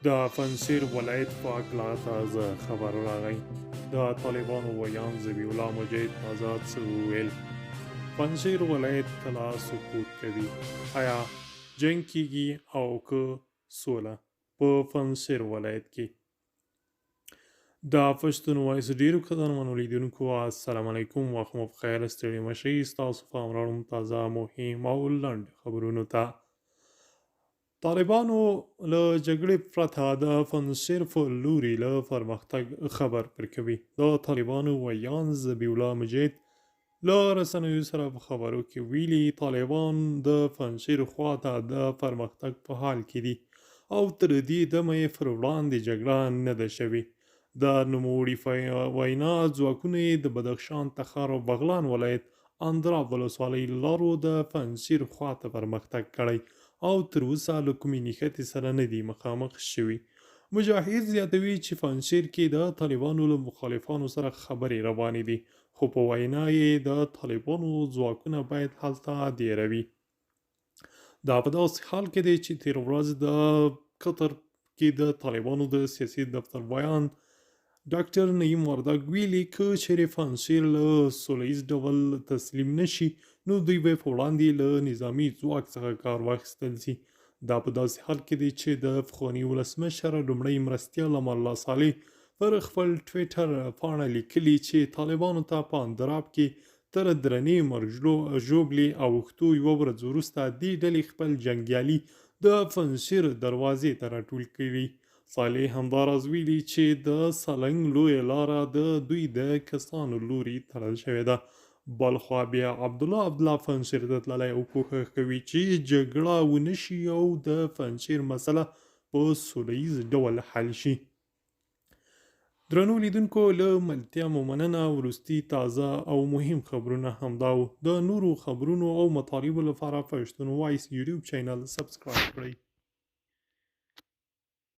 د پنچشير ولایت په هکله تازه خبر راغی. د طالبانو ویان ذبیح الله مجید آزاد څه وویل. پنچشير ولایت کله سقوط کوي؟ آیا جنګ کیږي او که سوله په پنچشير ولایت کې؟ د پښتون وایس ډیرو قدرمنو لیدونکو السلام علیکم، وخت مو پخیر، ستړي مشئ. ستاسو پام راوړم تازه، مهم او لنډ خبرونو ته. طالبانو له جګړې پرته د پنچشير په لوري له پرمختګ خبر ورکوي. د طالبانو ویان ذبیح الله مجید له رسنیو سره په خبرو کې ویلي طالبان د پنچشير خواته د پرمختګ په حال کې دي او تر دې دمه یې پر وړاندې جګړه نه ده شوې. د نوموړي وینا ځواکونه د بدخشان، تخار او بغلان ولایت اندراب ولسوالۍ لارو د پنچشير خواته پرمختګ کړی او تر اوسه له کومې نښتې سره نه دي مخامخ شوي. مجاهد زیاتوي چې پنچشير کې د طالبانو له مخالفانو سره خبرې روانې دي، خو په وینا یې د طالبانو ځواکونه باید هلته دیروي. دا په داسې حال کې دی چې تېره ورځ د قطر کې د طالبانو د سیاسي دفتر بیان ډاکټر نعیم وردګ ویلي که چیرې پنچشير له سوله ییز ډول تسلیم نشي نو دوی به په وړاندې له نظامي ځواک څخه کار واخیستل شي. دا په داسې حال کې دی چې د پخواني ولسمشر لومړی مرستیال امان الله صالح پر خپل ټویټر پاڼه لیکلي چې طالبانو ته په اندراب کې تر درنې مرګ ژوبلې او اوښتو یوه ورځ وروسته دې ډلې خپل جنګیالي د پنچشير دروازې ته راټول کړي. صالح همداراز ویلي چې د سالنګ لویه لاره د دوی د کسانو لوري تړل شوې ده. بلخوا بیا عبدالله پنچشير ته تللی او کوښښ کوي چې جګړه ونه شي او د پنچشير مسله په سوله ییز ډول حل شي. درنو لیدونکو، له ملتیا مو مننه. وروستي تازه او مهم خبرونه همدا و. د نورو خبرونو او مطالبو لپاره پښتون وایس یوټیوب چینل سبسکرایب کړئ.